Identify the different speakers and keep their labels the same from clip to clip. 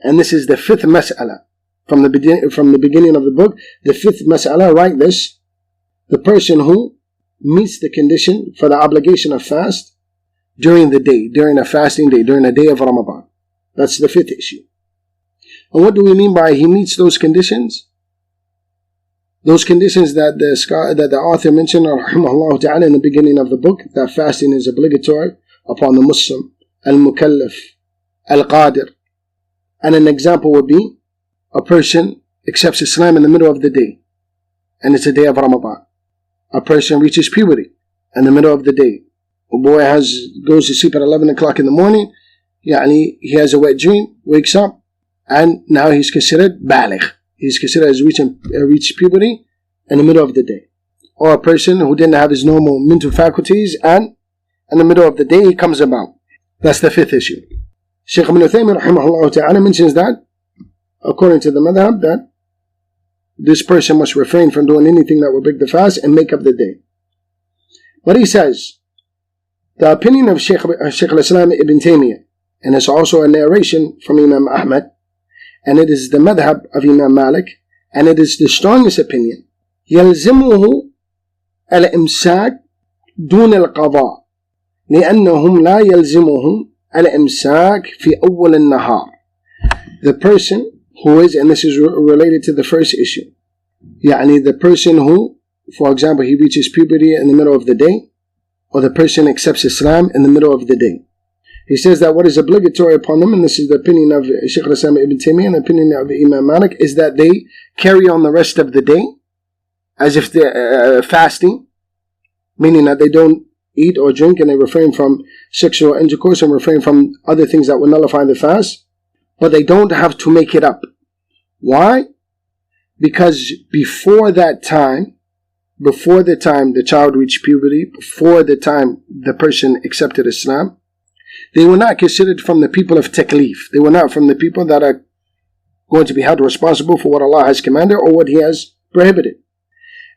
Speaker 1: And this is the fifth mas'ala from the beginning of the book. The fifth mas'ala, write this: the person who meets the condition for the obligation of fast during the day, during a fasting day, during a day of Ramadan. That's the fifth issue. And what do we mean by he meets those conditions? Those conditions that the author mentioned, rahimahullah ta'ala, in the beginning of the book, that fasting is obligatory upon the Muslim, al-mukallaf, al-qadir. And an example would be, a person accepts Islam in the middle of the day, and it's a day of Ramadan. A person reaches puberty in the middle of the day. A boy goes to sleep at 11 o'clock in the morning, he has a wet dream, wakes up, and now he's considered baligh. He's considered as reached puberty in the middle of the day. Or a person who didn't have his normal mental faculties, and in the middle of the day he comes about. That's the fifth issue. Shaykh Ibn Uthaymin rahimahullah ta'ala mentions that, according to the madhab, that this person must refrain from doing anything that will break the fast and make up the day. But he says, the opinion of Shaykh al-Islam Ibn Taymiyyah, and it's also a narration from Imam Ahmad, and it is the madhab of Imam Malik, and it is the strongest opinion. يلزمه الإمساك دون القضاء لأنهم لا يلزمهم الإمساك في أول النهار. The person who is, and this is related to the first issue, the person who, for example, he reaches puberty in the middle of the day, or the person accepts Islam in the middle of the day. He says that what is obligatory upon them, and this is the opinion of Shaykh al-Islam Ibn Taymiyyah and the opinion of Imam Malik, is that they carry on the rest of the day as if they're fasting, meaning that they don't eat or drink, and they refrain from sexual intercourse and refrain from other things that will nullify the fast, but they don't have to make it up. Why? Because before the time the child reached puberty, before the time the person accepted Islam, they were not considered from the people of taklif. They were not from the people that are going to be held responsible for what Allah has commanded or what He has prohibited.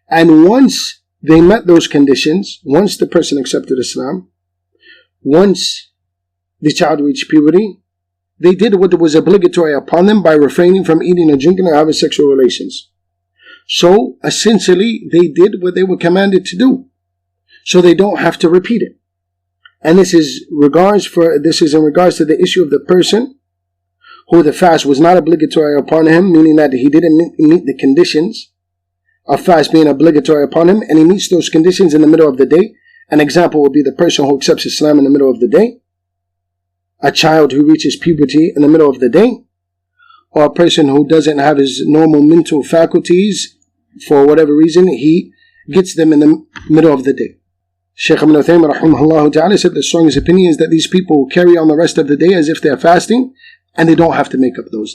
Speaker 1: And once they met those conditions, once the person accepted Islam, once the child reached puberty, they did what was obligatory upon them by refraining from eating or drinking or having sexual relations. So essentially they did what they were commanded to do, so they don't have to repeat it. And this is in regards to the issue of the person who the fast was not obligatory upon him, meaning that he didn't meet the conditions of fast being obligatory upon him, and he meets those conditions in the middle of the day. An example would be the person who accepts Islam in the middle of the day, a child who reaches puberty in the middle of the day, or a person who doesn't have his normal mental faculties for whatever reason, he gets them in the middle of the day. Shaykh Ibn Uthaymin rahimahullah ta'ala said the strongest opinion is that these people carry on the rest of the day as if they're fasting, and they don't have to make up those days.